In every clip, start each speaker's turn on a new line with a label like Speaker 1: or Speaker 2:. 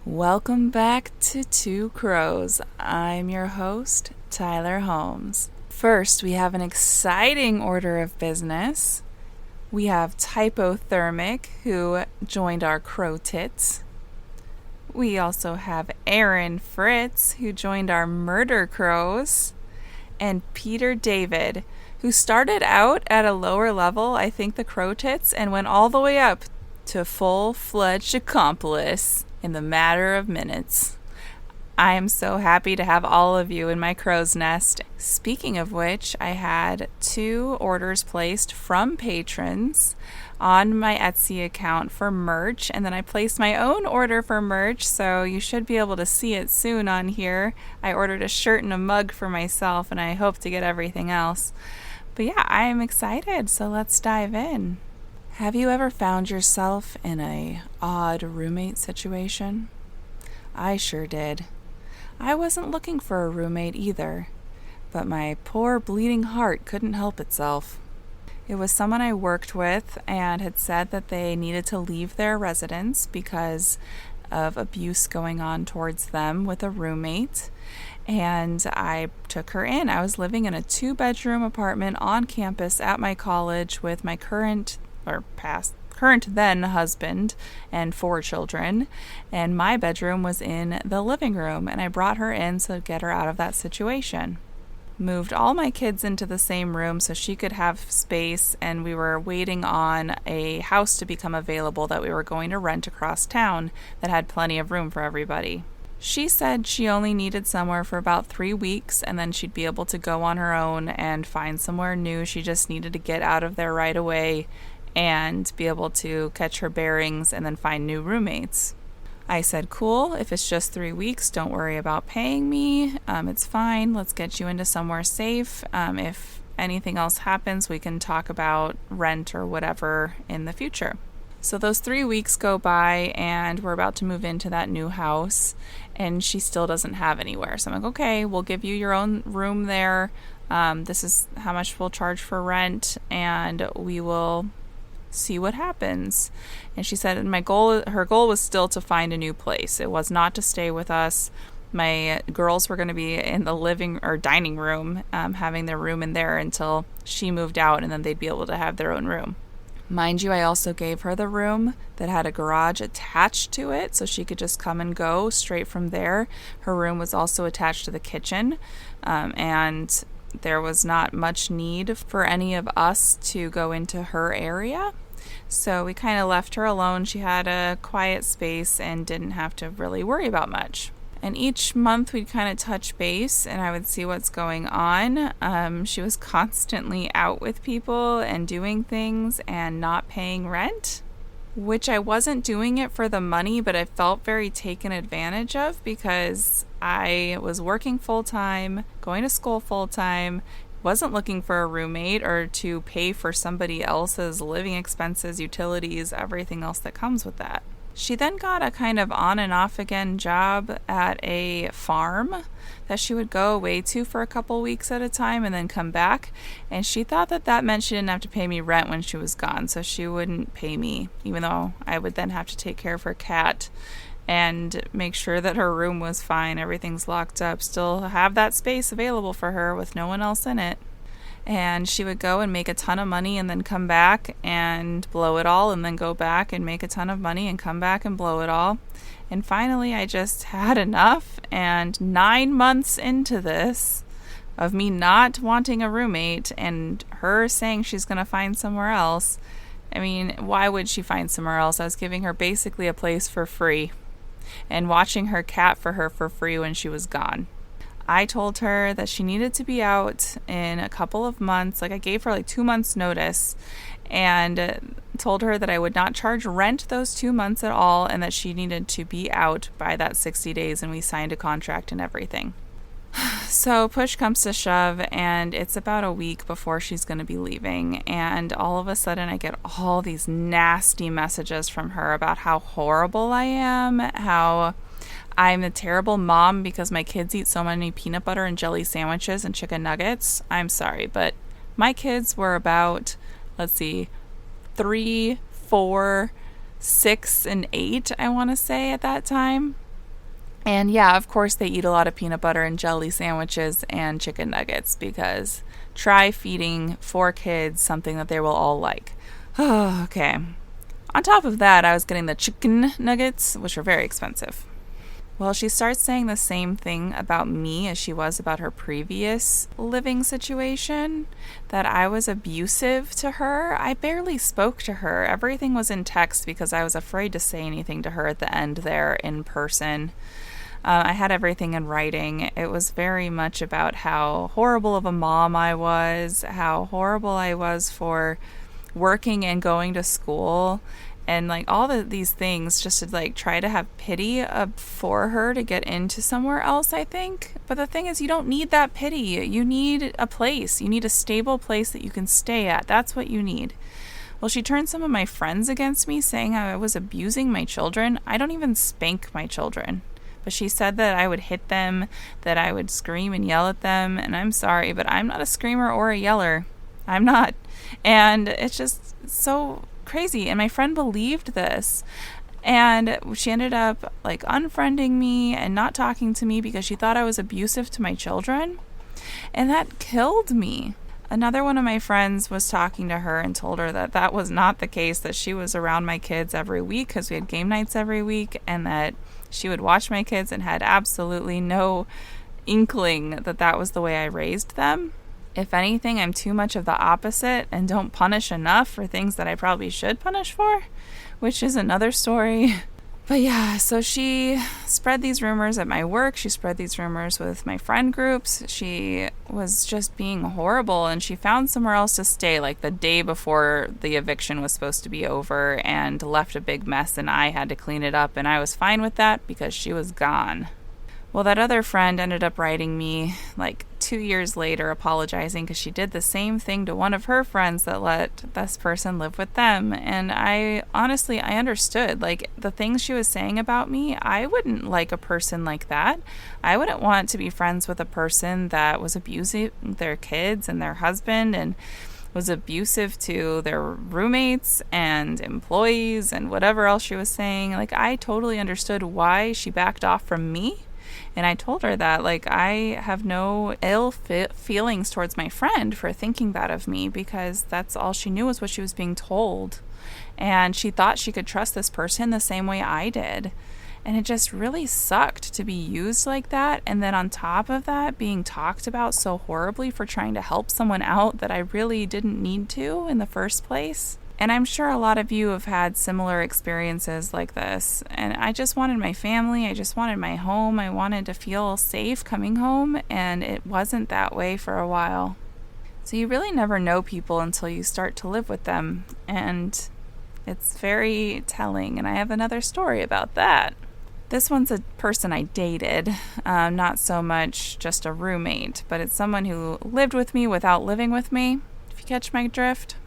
Speaker 1: Welcome back to Two Crows. I'm your host, Tyler Holmes. First, we have an exciting order of business. We have Typothermic, who joined our Crow Tits. We also have Aaron Fritz, who joined our Murder Crows. And Peter David, who started out at a lower level, I think the Crow Tits, and went all the way up to full-fledged accomplice in the matter of minutes. I am so happy to have all of you in my crow's nest. Speaking of which, I had 2 orders placed from patrons on my Etsy account for merch, and then I placed my own order for merch, so you should be able to see it soon on here. I ordered a shirt and a mug for myself, and I hope to get everything else. But yeah, I am excited, so let's dive in. Have you ever found yourself in a odd roommate situation? I sure did. I wasn't looking for a roommate either, but my poor bleeding heart couldn't help itself. It was someone I worked with and had said that they needed to leave their residence because of abuse going on towards them with a roommate, and I took her in. I was living in a 2-bedroom apartment on campus at my college with my current then husband and 4 children, and my bedroom was in the living room, and I brought her in to get her out of that situation. Moved all my kids into the same room so she could have space, and we were waiting on a house to become available that we were going to rent across town that had plenty of room for everybody. She said she only needed somewhere for about 3 weeks, and then she'd be able to go on her own and find somewhere new. She just needed to get out of there right away and be able to catch her bearings and then find new roommates. I said, cool, if it's just 3 weeks, don't worry about paying me. It's fine. Let's get you into somewhere safe. If anything else happens, we can talk about rent or whatever in the future. So those 3 weeks go by, and we're about to move into that new house, and she still doesn't have anywhere. So I'm like, okay, we'll give you your own room there. This is how much we'll charge for rent, and we will see what happens. And she said her goal was still to find a new place. It was not to stay with us. My girls were going to be in the living or dining room, having their room in there until she moved out, and then they'd be able to have their own room. Mind you, I also gave her the room that had a garage attached to it, so she could just come and go straight from there. Her room was also attached to the kitchen, and there was not much need for any of us to go into her area. So we kind of left her alone. She had a quiet space and didn't have to really worry about much. And each month we'd kind of touch base, and I would see what's going on. She was constantly out with people and doing things and not paying rent, which I wasn't doing it for the money, but I felt very taken advantage of because I was working full-time, going to school full-time, wasn't looking for a roommate or to pay for somebody else's living expenses, utilities, everything else that comes with that. She then got a kind of on and off again job at a farm that she would go away to for a couple weeks at a time and then come back. And she thought that meant she didn't have to pay me rent when she was gone, so she wouldn't pay me, even though I would then have to take care of her cat and make sure that her room was fine, everything's locked up, still have that space available for her with no one else in it. And she would go and make a ton of money and then come back and blow it all, and then go back and make a ton of money and come back and blow it all. And finally, I just had enough, and 9 months into this, of me not wanting a roommate and her saying she's going to find somewhere else, I mean, why would she find somewhere else? I was giving her basically a place for free and watching her cat for her for free when she was gone. I told her that she needed to be out in a couple of months. I gave her 2 months notice, and told her that I would not charge rent those 2 months at all, and that she needed to be out by that 60 days, and we signed a contract and everything. So push comes to shove, and it's about a week before she's going to be leaving, and all of a sudden I get all these nasty messages from her about how horrible I am, how I'm a terrible mom because my kids eat so many peanut butter and jelly sandwiches and chicken nuggets. I'm sorry, but my kids were about, 3, 4, 6, and 8, I want to say, at that time. And yeah, of course, they eat a lot of peanut butter and jelly sandwiches and chicken nuggets, because try feeding 4 kids something that they will all like. Oh, okay. On top of that, I was getting the chicken nuggets, which are very expensive. Well, she starts saying the same thing about me as she was about her previous living situation, that I was abusive to her. I barely spoke to her. Everything was in text because I was afraid to say anything to her at the end there in person. I had everything in writing. It was very much about how horrible of a mom I was, how horrible I was for working and going to school, and like all these things, just to like try to have pity for her to get into somewhere else, I think. But the thing is, you don't need that pity. You need a place. You need a stable place that you can stay at. That's what you need. Well, she turned some of my friends against me, saying how I was abusing my children. I don't even spank my children. But she said that I would hit them, that I would scream and yell at them. And I'm sorry, but I'm not a screamer or a yeller. I'm not. And it's just so crazy. And my friend believed this. And she ended up like unfriending me and not talking to me because she thought I was abusive to my children. And that killed me. Another one of my friends was talking to her and told her that that was not the case, that she was around my kids every week because we had game nights every week, and that she would watch my kids and had absolutely no inkling that that was the way I raised them. If anything, I'm too much of the opposite and don't punish enough for things that I probably should punish for, which is another story. But yeah, so she spread these rumors at my work. She spread these rumors with my friend groups. She was just being horrible, and she found somewhere else to stay like the day before the eviction was supposed to be over, and left a big mess, and I had to clean it up, and I was fine with that because she was gone. Well, that other friend ended up writing me like 2 years later apologizing because she did the same thing to one of her friends that let this person live with them. And I honestly understood, like, the things she was saying about me. I wouldn't like a person like that. I wouldn't want to be friends with a person that was abusing their kids and their husband, and was abusive to their roommates and employees and whatever else she was saying. Like, I totally understood why she backed off from me. And I told her that, like, I have no ill feelings towards my friend for thinking that of me, because that's all she knew was what she was being told. And she thought she could trust this person the same way I did. And it just really sucked to be used like that. And then on top of that, being talked about so horribly for trying to help someone out that I really didn't need to in the first place. And I'm sure a lot of you have had similar experiences like this. And I just wanted my family. I just wanted my home. I wanted to feel safe coming home. And it wasn't that way for a while. So you really never know people until you start to live with them. And it's very telling. And I have another story about that. This one's a person I dated, not so much just a roommate, but it's someone who lived with me without living with me, if you catch my drift.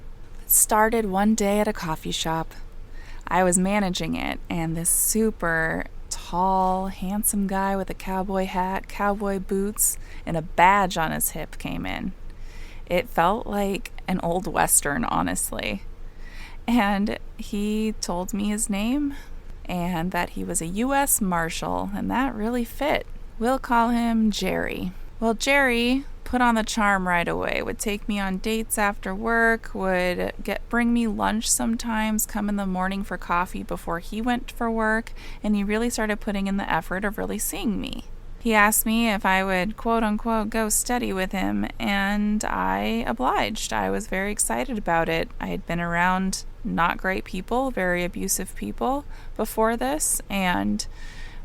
Speaker 1: Started one day at a coffee shop. I was managing it, and this super tall, handsome guy with a cowboy hat, cowboy boots, and a badge on his hip came in. It felt like an old Western, honestly. And he told me his name and that he was a U.S. Marshal, and that really fit. We'll call him Jerry. Well, Jerry put on the charm right away, would take me on dates after work, would bring me lunch sometimes, come in the morning for coffee before he went for work, and he really started putting in the effort of really seeing me. He asked me if I would, quote unquote, go steady with him, and I obliged. I was very excited about it. I had been around not great people, very abusive people before this, and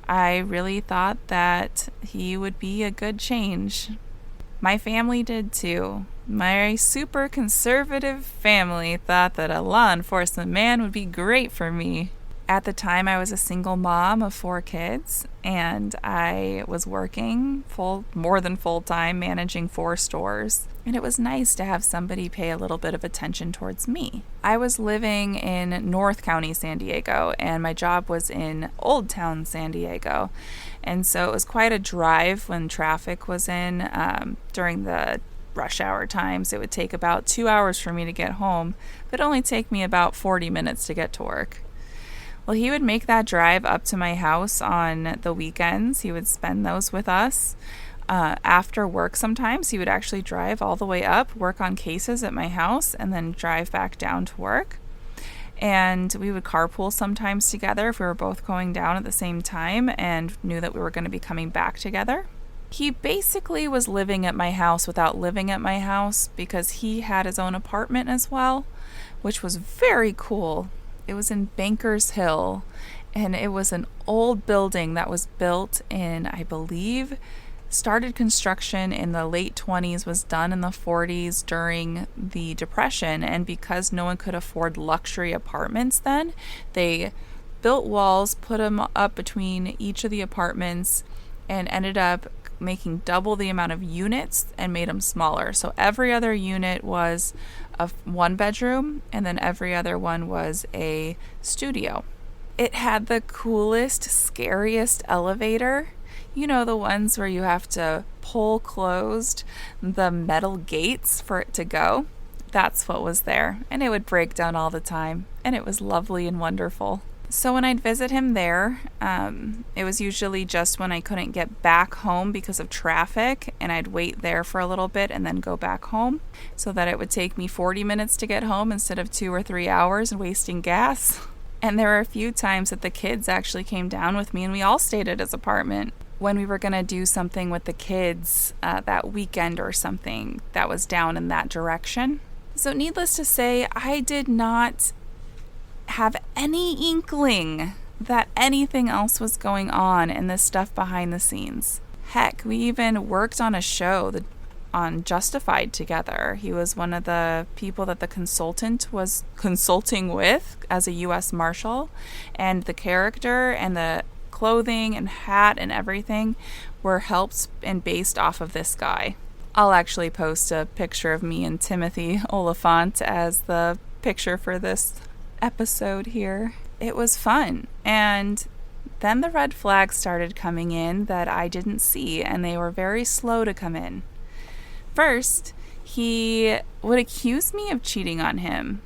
Speaker 1: I really thought that he would be a good change. My family did too. My super conservative family thought that a law enforcement man would be great for me. At the time, I was a single mom of 4 kids, and I was working more than full-time, managing 4 stores. And it was nice to have somebody pay a little bit of attention towards me. I was living in North County, San Diego, and my job was in Old Town, San Diego. And so it was quite a drive when traffic was in. During the rush hour times, it would take about 2 hours for me to get home, but only take me about 40 minutes to get to work. Well, he would make that drive up to my house on the weekends. He would spend those with us. After work, sometimes he would actually drive all the way up, work on cases at my house, and then drive back down to work. And we would carpool sometimes together if we were both going down at the same time and knew that we were going to be coming back together. He basically was living at my house without living at my house because he had his own apartment as well, which was very cool. It was in Bankers Hill, and it was an old building that was built in, I believe, started construction in the late 20s, was done in the 40s during the Depression. And because no one could afford luxury apartments then, they built walls, put them up between each of the apartments, and ended up making double the amount of units and made them smaller. So every other unit was a one bedroom, and then every other one was a studio. It had the coolest, scariest elevator. You know, the ones where you have to pull closed the metal gates for it to go? That's what was there. And it would break down all the time. And it was lovely and wonderful. So when I'd visit him there, it was usually just when I couldn't get back home because of traffic. And I'd wait there for a little bit and then go back home. So that it would take me 40 minutes to get home instead of 2 or 3 hours and wasting gas. And there were a few times that the kids actually came down with me and we all stayed at his apartment. When we were going to do something with the kids that weekend or something that was down in that direction. So needless to say, I did not have any inkling that anything else was going on in this stuff behind the scenes. Heck, we even worked on a show on Justified together. He was one of the people that the consultant was consulting with as a U.S. Marshal, and the character and the clothing and hat and everything were helped and based off of this guy. I'll actually post a picture of me and Timothy Oliphant as the picture for this episode here. It was fun. And then the red flags started coming in that I didn't see, and they were very slow to come in. First, he would accuse me of cheating on him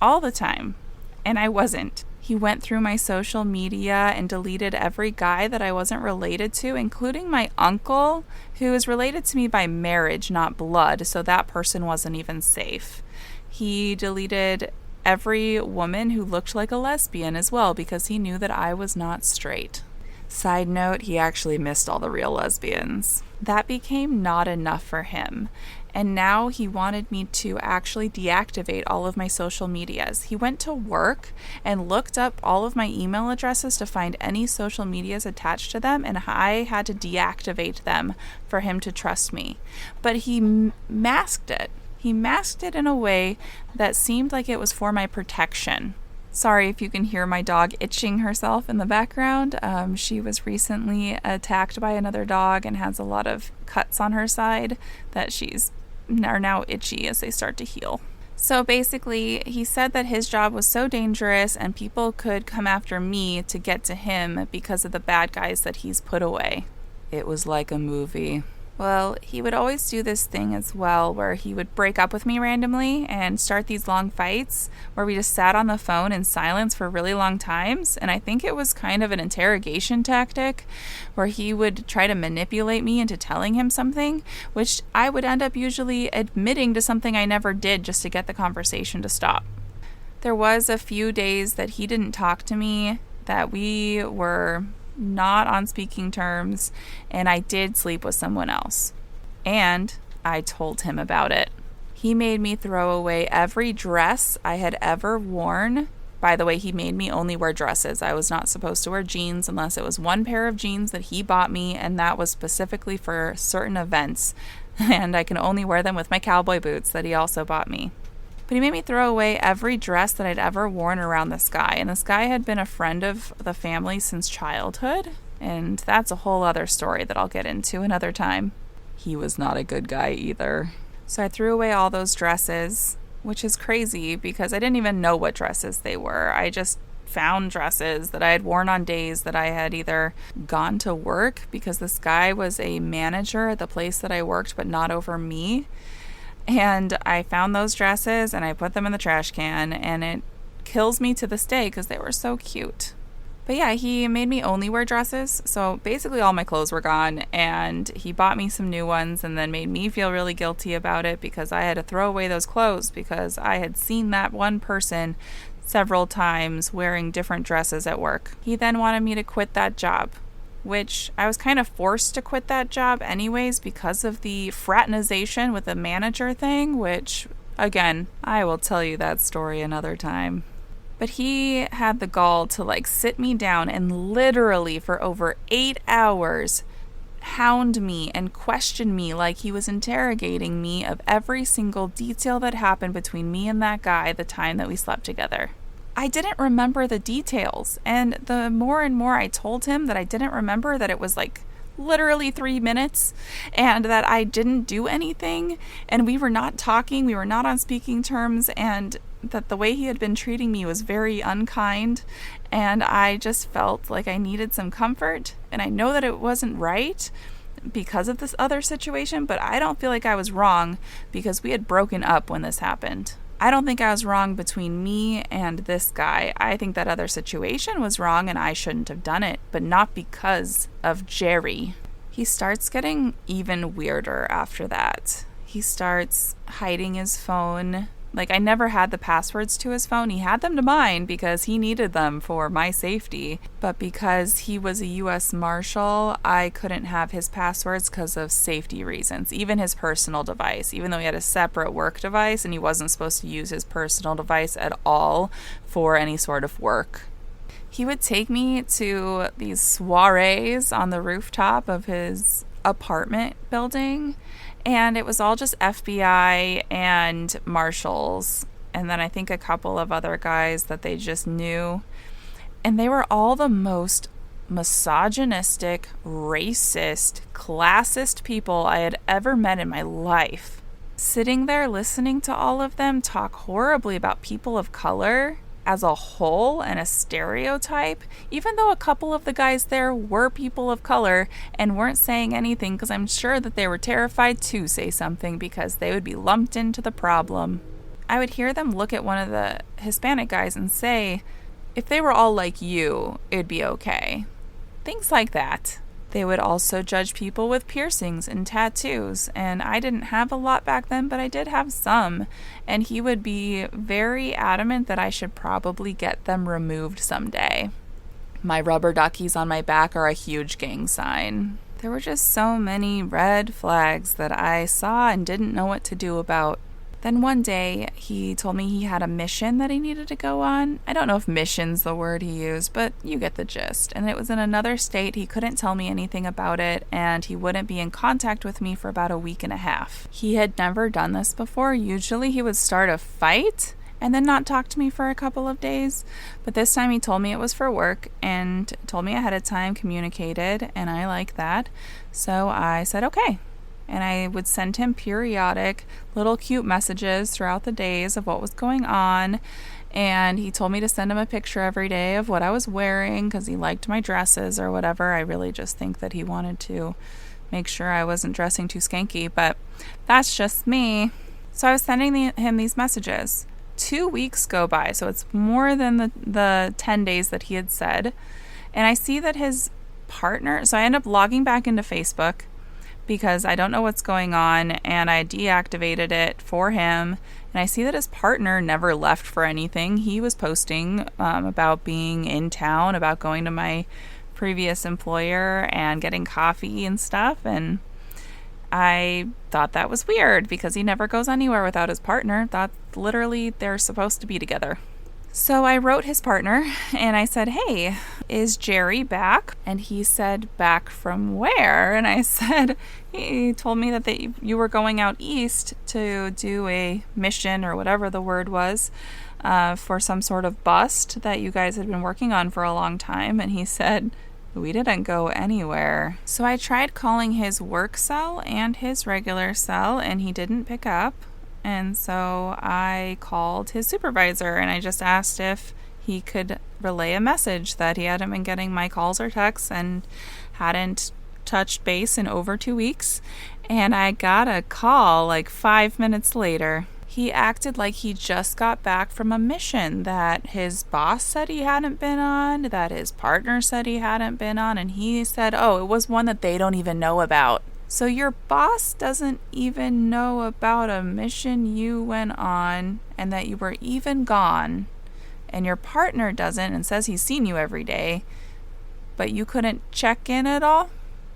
Speaker 1: all the time, and I wasn't. He went through my social media and deleted every guy that I wasn't related to, including my uncle, who is related to me by marriage, not blood, so that person wasn't even safe. He deleted every woman who looked like a lesbian as well because he knew that I was not straight. Side note, he actually missed all the real lesbians. That became not enough for him. And now he wanted me to actually deactivate all of my social medias. He went to work and looked up all of my email addresses to find any social medias attached to them, and I had to deactivate them for him to trust me. But he masked it. He masked it in a way that seemed like it was for my protection. Sorry if you can hear my dog itching herself in the background. She was recently attacked by another dog and has a lot of cuts on her side that are now itchy as they start to heal. So basically, he said that his job was so dangerous and people could come after me to get to him because of the bad guys that he's put away. It was like a movie. Well, he would always do this thing as well where he would break up with me randomly and start these long fights where we just sat on the phone in silence for really long times. And I think it was kind of an interrogation tactic where he would try to manipulate me into telling him something, which I would end up usually admitting to something I never did just to get the conversation to stop. There was a few days that he didn't talk to me, that we were not on speaking terms, and I did sleep with someone else. And I told him about it. He made me throw away every dress I had ever worn. By the way, he made me only wear dresses. I was not supposed to wear jeans unless it was one pair of jeans that he bought me, and that was specifically for certain events. And I can only wear them with my cowboy boots that he also bought me. But he made me throw away every dress that I'd ever worn around this guy. And this guy had been a friend of the family since childhood. And that's a whole other story that I'll get into another time. He was not a good guy either. So I threw away all those dresses, which is crazy because I didn't even know what dresses they were. I just found dresses that I had worn on days that I had either gone to work because this guy was a manager at the place that I worked, but not over me. And I found those dresses and I put them in the trash can, and it kills me to this day because they were so cute. But yeah, he made me only wear dresses, so basically all my clothes were gone, and he bought me some new ones and then made me feel really guilty about it because I had to throw away those clothes because I had seen that one person several times wearing different dresses at work. He then wanted me to quit that job, which I was kind of forced to quit that job anyways because of the fraternization with the manager thing, which, again, I will tell you that story another time. But he had the gall to sit me down and literally for over 8 hours hound me and question me like he was interrogating me of every single detail that happened between me and that guy the time that we slept together. I didn't remember the details, and the more and more I told him that I didn't remember, that it was literally 3 minutes and that I didn't do anything and we were not talking, we were not on speaking terms, and that the way he had been treating me was very unkind, and I just felt like I needed some comfort. And I know that it wasn't right because of this other situation, but I don't feel like I was wrong because we had broken up when this happened. I don't think I was wrong between me and this guy. I think that other situation was wrong and I shouldn't have done it, but not because of Jerry. He starts getting even weirder after that. He starts hiding his phone. I never had the passwords to his phone. He had them to mine because he needed them for my safety. But because he was a U.S. Marshal, I couldn't have his passwords because of safety reasons. Even his personal device, even though he had a separate work device and he wasn't supposed to use his personal device at all for any sort of work. He would take me to these soirees on the rooftop of his apartment building, and it was all just FBI and marshals, and then I think a couple of other guys that they just knew, and they were all the most misogynistic, racist, classist people I had ever met in my life. Sitting there listening to all of them talk horribly about people of color as a whole and a stereotype, even though a couple of the guys there were people of color and weren't saying anything because I'm sure that they were terrified to say something because they would be lumped into the problem. I would hear them look at one of the Hispanic guys and say, if they were all like you, it'd be okay. Things like that. They would also judge people with piercings and tattoos, and I didn't have a lot back then, but I did have some, and he would be very adamant that I should probably get them removed someday. My rubber duckies on my back are a huge gang sign. There were just so many red flags that I saw and didn't know what to do about. Then one day, he told me he had a mission that he needed to go on. I don't know if mission's the word he used, but you get the gist. And it was in another state. He couldn't tell me anything about it, and he wouldn't be in contact with me for about a week and a half. He had never done this before. Usually he would start a fight and then not talk to me for a couple of days. But this time he told me it was for work and told me ahead of time, communicated, and I like that. So I said, okay. And I would send him periodic little cute messages throughout the days of what was going on. And he told me to send him a picture every day of what I was wearing because he liked my dresses or whatever. I really just think that he wanted to make sure I wasn't dressing too skanky, but that's just me. So I was sending him these messages. 2 weeks go by, so it's more than the 10 days that he had said. And I see that his partner, so I end up logging back into Facebook because I don't know what's going on, and I deactivated it for him. And I see that his partner never left for anything. He was posting about being in town, about going to my previous employer and getting coffee and stuff. And I thought that was weird because he never goes anywhere without his partner. Thought literally they're supposed to be together. So I wrote his partner and I said, hey, is Jerry back? And he said, back from where? And I said, he told me that you were going out east to do a mission or whatever the word was for some sort of bust that you guys had been working on for a long time. And he said, we didn't go anywhere. So I tried calling his work cell and his regular cell and he didn't pick up. And so I called his supervisor and I just asked if he could relay a message that he hadn't been getting my calls or texts and hadn't touched base in over 2 weeks. And I got a call 5 minutes later. He acted like he just got back from a mission that his boss said he hadn't been on, that his partner said he hadn't been on, and he said, oh, it was one that they don't even know about. So your boss doesn't even know about a mission you went on and that you were even gone, and your partner doesn't and says he's seen you every day, but you couldn't check in at all?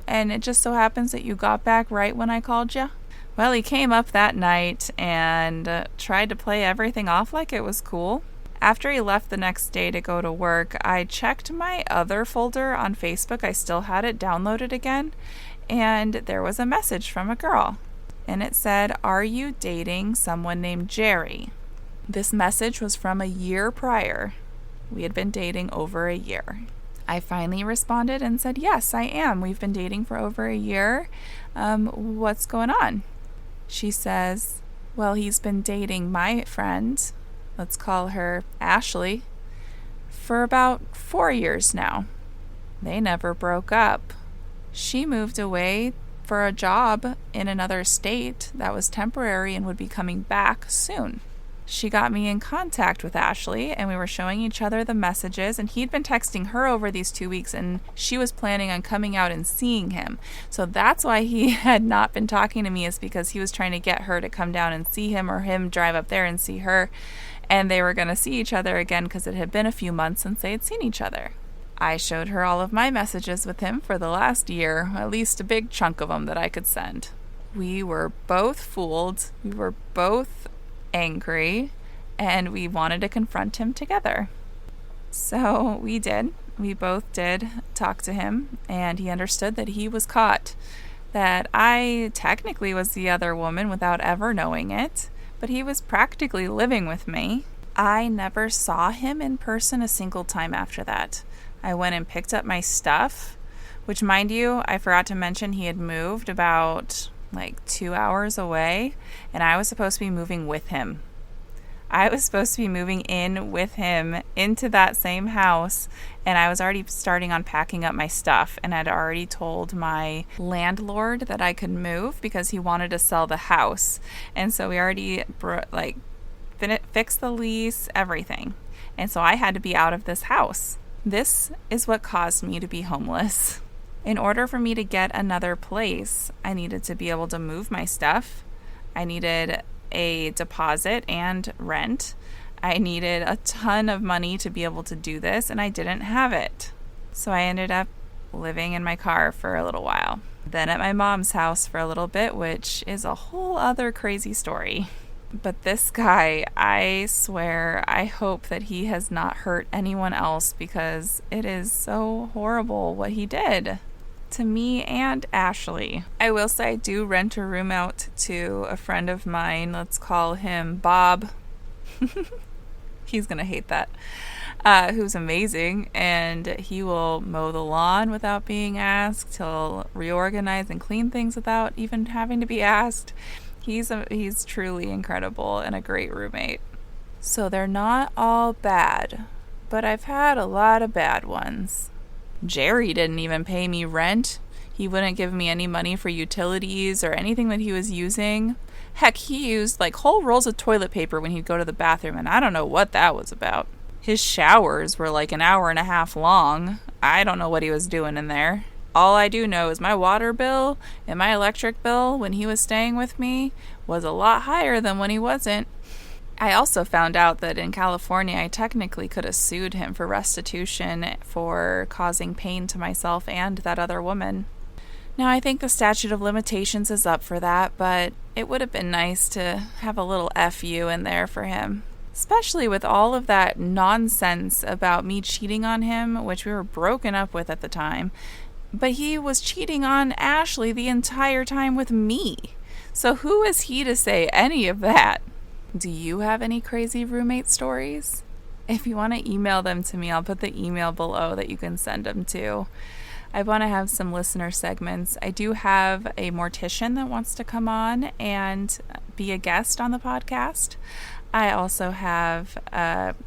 Speaker 1: And it just so happens that you got back right when I called you? Well, he came up that night and tried to play everything off like it was cool. After he left the next day to go to work, I checked my other folder on Facebook. I still had it downloaded again, and there was a message from a girl. And it said, "Are you dating someone named Jerry?" This message was from a year prior. We had been dating over a year. I finally responded and said, "Yes, I am. We've been dating for over a year. What's going on?" She says, "Well, he's been dating my friend, let's call her Ashley, for about 4 years now. They never broke up. She moved away for a job in another state that was temporary and would be coming back soon. She got me in contact with Ashley, and we were showing each other the messages, and he'd been texting her over these 2 weeks, and she was planning on coming out and seeing him. So that's why he had not been talking to me, is because he was trying to get her to come down and see him, or him drive up there and see her, and they were going to see each other again because it had been a few months since they had seen each other. I showed her all of my messages with him for the last year, at least a big chunk of them that I could send. We were both fooled. We were both angry, and we wanted to confront him together. So we did. We both did talk to him, and he understood that he was caught, that I technically was the other woman without ever knowing it, but he was practically living with me. I never saw him in person a single time after that. I went and picked up my stuff, which, mind you, I forgot to mention he had moved about 2 hours away, and I was supposed to be moving with him. I was supposed to be moving in with him into that same house, and I was already starting on packing up my stuff, and I'd already told my landlord that I could move because he wanted to sell the house. And so we already fixed the lease, everything. And so I had to be out of this house. This is what caused me to be homeless. In order for me to get another place, I needed to be able to move my stuff. I needed a deposit and rent. I needed a ton of money to be able to do this, and I didn't have it. So I ended up living in my car for a little while. Then at my mom's house for a little bit, which is a whole other crazy story. But this guy, I swear, I hope that he has not hurt anyone else, because it is so horrible what he did to me and Ashley. I will say I do rent a room out to a friend of mine. Let's call him Bob. He's gonna hate that. Who's amazing, and he will mow the lawn without being asked. He'll reorganize and clean things without even having to be asked. He's truly incredible and a great roommate. So they're not all bad, but I've had a lot of bad ones. Jerry didn't even pay me rent. He wouldn't give me any money for utilities or anything that he was using. Heck, he used whole rolls of toilet paper when he'd go to the bathroom, and I don't know what that was about. His showers were an hour and a half long. I don't know what he was doing in there. All I do know is my water bill and my electric bill when he was staying with me was a lot higher than when he wasn't. I also found out that in California, I technically could have sued him for restitution for causing pain to myself and that other woman. Now, I think the statute of limitations is up for that, but it would have been nice to have a little FU in there for him. Especially with all of that nonsense about me cheating on him, which we were broken up with at the time. But he was cheating on Ashley the entire time with me. So who is he to say any of that? Do you have any crazy roommate stories? If you want to email them to me, I'll put the email below that you can send them to. I want to have some listener segments. I do have a mortician that wants to come on and be a guest on the podcast. I also have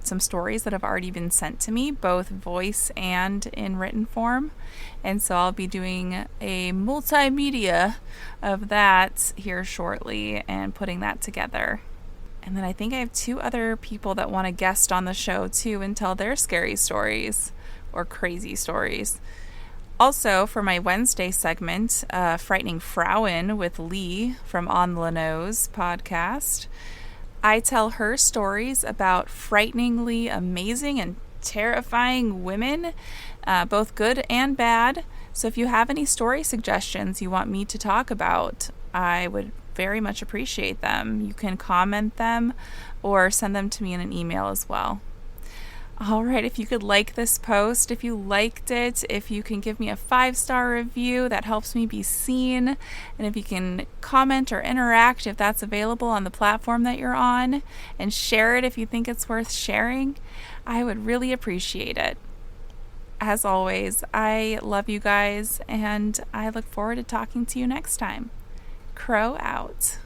Speaker 1: some stories that have already been sent to me, both voice and in written form. And so I'll be doing a multimedia of that here shortly and putting that together. And then I think I have 2 other people that want to guest on the show too and tell their scary stories or crazy stories. Also, for my Wednesday segment, Frightening Frauen with Lee from On the Nose podcast, I tell her stories about frighteningly amazing and terrifying women, both good and bad. So if you have any story suggestions you want me to talk about, I would very much appreciate them. You can comment them or send them to me in an email as well. All right, if you could like this post, if you liked it, if you can give me a 5-star review, that helps me be seen. And if you can comment or interact if that's available on the platform that you're on, and share it if you think it's worth sharing, I would really appreciate it. As always, I love you guys, and I look forward to talking to you next time. Crow out.